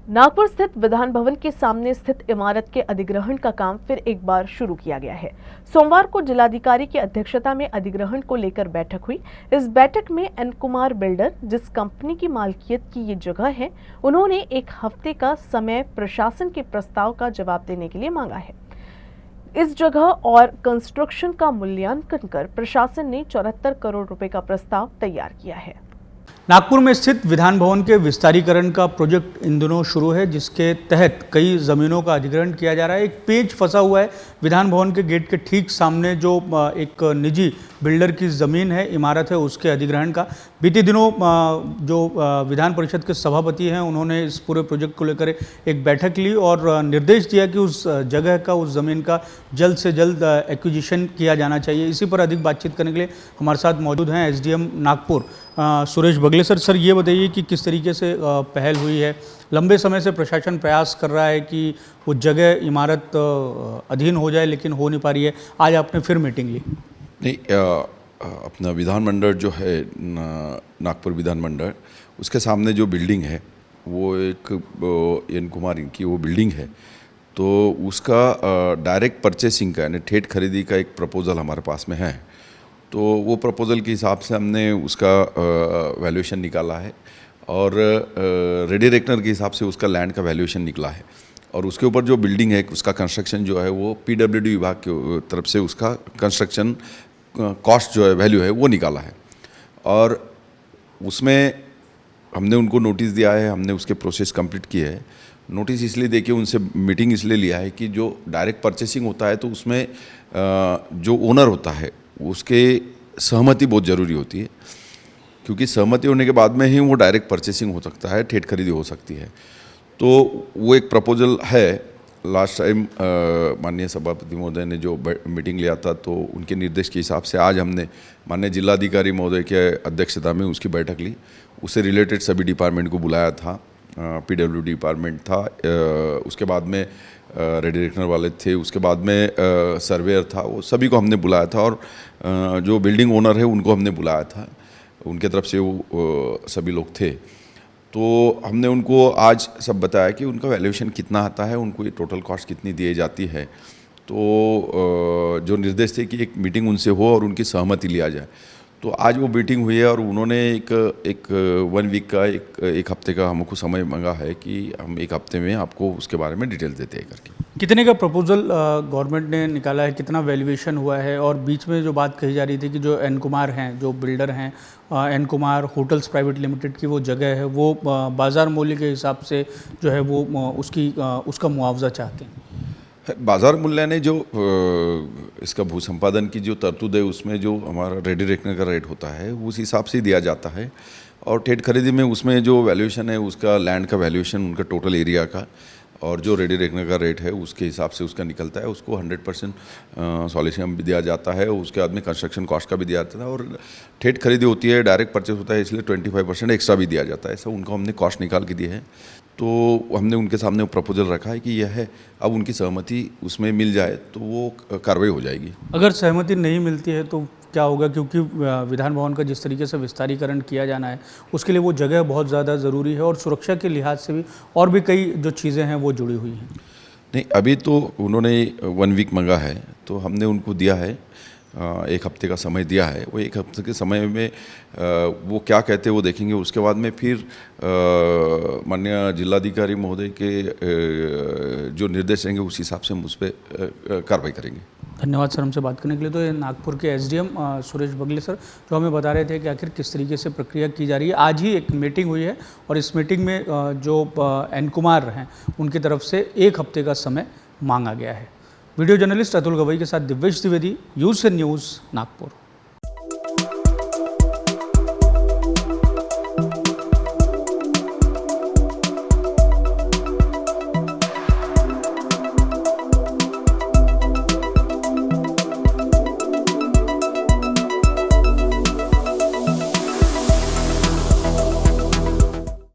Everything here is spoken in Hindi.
नागपुर स्थित विधान भवन के सामने स्थित इमारत के अधिग्रहण का काम फिर एक बार शुरू किया गया है। सोमवार को जिलाधिकारी की अध्यक्षता में अधिग्रहण को लेकर बैठक हुई। इस बैठक में एन कुमार बिल्डर, जिस कंपनी की मालकियत की ये जगह है, उन्होंने एक हफ्ते का समय प्रशासन के प्रस्ताव का जवाब देने के लिए मांगा है। इस जगह और कंस्ट्रक्शन का मूल्यांकन कर प्रशासन ने 74 करोड़ रुपए का प्रस्ताव तैयार किया है। नागपुर में स्थित विधान भवन के विस्तारीकरण का प्रोजेक्ट इन दिनों शुरू है, जिसके तहत कई ज़मीनों का अधिग्रहण किया जा रहा है। एक पेच फंसा हुआ है विधान भवन के गेट के ठीक सामने, जो एक निजी बिल्डर की ज़मीन है, इमारत है, उसके अधिग्रहण का। बीते दिनों जो विधान परिषद के सभापति हैं, उन्होंने इस पूरे प्रोजेक्ट को लेकर एक बैठक ली और निर्देश दिया कि उस जगह का, उस ज़मीन का जल्द से जल्द एक्विजिशन किया जाना चाहिए। इसी पर अधिक बातचीत करने के लिए हमारे साथ मौजूद हैं एसडीएम नागपुर सुरेश बगले। सर ये बताइए कि किस तरीके से पहल हुई है। लंबे समय से प्रशासन प्रयास कर रहा है कि वो जगह, इमारत अधीन हो जाए, लेकिन हो नहीं पा रही है। आज आपने फिर मीटिंग ली। नहीं, अपना विधानमंडल जो है, नागपुर विधानमंडल, उसके सामने जो बिल्डिंग है वो एक एन कुमार इनकी वो बिल्डिंग है। तो उसका डायरेक्ट परचेसिंग का, यानी ठेठ खरीदी का एक प्रपोज़ल हमारे पास में है। तो वो प्रपोज़ल के हिसाब से हमने उसका वैल्यूएशन निकाला है और रेडी रेकनर के हिसाब से उसका लैंड का वैल्यूएशन निकला है। और उसके ऊपर जो बिल्डिंग है, उसका कंस्ट्रक्शन जो है वो पीडब्ल्यूडी विभाग की तरफ से उसका कंस्ट्रक्शन कॉस्ट जो है, वैल्यू है, वो निकाला है। और उसमें हमने उनको नोटिस दिया है, हमने उसके प्रोसेस कंप्लीट किए है। नोटिस इसलिए दे के उनसे मीटिंग इसलिए लिया है कि जो डायरेक्ट परचेसिंग होता है तो उसमें जो ओनर होता है उसके सहमति बहुत ज़रूरी होती है, क्योंकि सहमति होने के बाद में ही वो डायरेक्ट परचेसिंग हो सकता है, ठेठ खरीदी हो सकती है। तो वो एक प्रपोजल है। लास्ट टाइम माननीय सभापति महोदय ने जो मीटिंग लिया था, तो उनके निर्देश के हिसाब से आज हमने माननीय जिलाधिकारी महोदय के अध्यक्षता में उसकी बैठक ली। उससे रिलेटेड सभी डिपार्टमेंट को बुलाया था। पीडब्ल्यूडी डिपार्टमेंट था, उसके बाद में रेडी रेकनर वाले थे, उसके बाद में सर्वेयर था, वो सभी को हमने बुलाया था। और जो बिल्डिंग ओनर है उनको हमने बुलाया था, उनके तरफ से वो सभी लोग थे। तो हमने उनको आज सब बताया कि उनका वैल्यूएशन कितना आता है, उनको ये टोटल कॉस्ट कितनी दी जाती है। तो जो निर्देश थे कि एक मीटिंग उनसे हो और उनकी सहमति लिया जाए। तो आज वो मीटिंग हुई है और उन्होंने एक 1 वीक का, एक हफ्ते का हमको समय मांगा है कि हम 1 हफ्ते में आपको उसके बारे में डिटेल देते हैं करके। कितने का प्रपोजल गवर्नमेंट ने निकाला है, कितना वैल्यूएशन हुआ है? और बीच में जो बात कही जा रही थी कि जो एन कुमार हैं, जो बिल्डर हैं, N Kumar hotels private limited की वो जगह है, वो बाज़ार मूल्य के हिसाब से जो है वो उसका मुआवजा चाहते हैं। बाज़ार मूल्य ने जो इसका भू संपादन की जो तरतूद है, उसमें जो हमारा रेडी रेकनर का रेट होता है उस हिसाब से दिया जाता है। और ठेठ खरीदी में उसमें जो वैल्यूएशन है, उसका लैंड का वैल्यूएशन, उनका टोटल एरिया का, और जो रेडी रेकनर का रेट है उसके हिसाब से उसका निकलता है। उसको 100% सॉल्यूशन भी दिया जाता है, उसके बाद में कंस्ट्रक्शन कॉस्ट का भी दिया जाता है। और ठेठ खरीदी होती है, डायरेक्ट परचेस होता है, इसलिए 25% एक्स्ट्रा भी दिया जाता है। ऐसा उनको हमने कॉस्ट निकाल के दी है। तो हमने उनके सामने प्रपोजल रखा है कि यह है, अब उनकी सहमति उसमें मिल जाए तो वो कार्रवाई हो जाएगी। अगर सहमति नहीं मिलती है तो क्या होगा? क्योंकि विधान भवन का जिस तरीके से विस्तारीकरण किया जाना है, उसके लिए वो जगह बहुत ज़्यादा ज़रूरी है और सुरक्षा के लिहाज से भी और भी कई जो चीज़ें हैं वो जुड़ी हुई हैं। नहीं, अभी तो उन्होंने 1 वीक मांगा है, तो हमने उनको दिया है 1 हफ्ते का समय दिया है। वो 1 हफ्ते के समय में वो क्या कहते हैं वो देखेंगे। उसके बाद में फिर माननीय जिलाधिकारी महोदय के जो निर्देश रहेंगे उस हिसाब से हम उस पर कार्रवाई करेंगे। धन्यवाद सर हमसे बात करने के लिए। तो ये नागपुर के एसडीएम सुरेश बगले सर जो हमें बता रहे थे कि आखिर किस तरीके से प्रक्रिया की जा रही है। आज ही एक मीटिंग हुई है और इस मीटिंग में जो एन कुमार हैं उनकी तरफ से 1 हफ्ते का समय मांगा गया है। वीडियो जर्नलिस्ट अतुल गवई के साथ दिव्येश द्विवेदी, यूज़ से न्यूज़, नागपुर।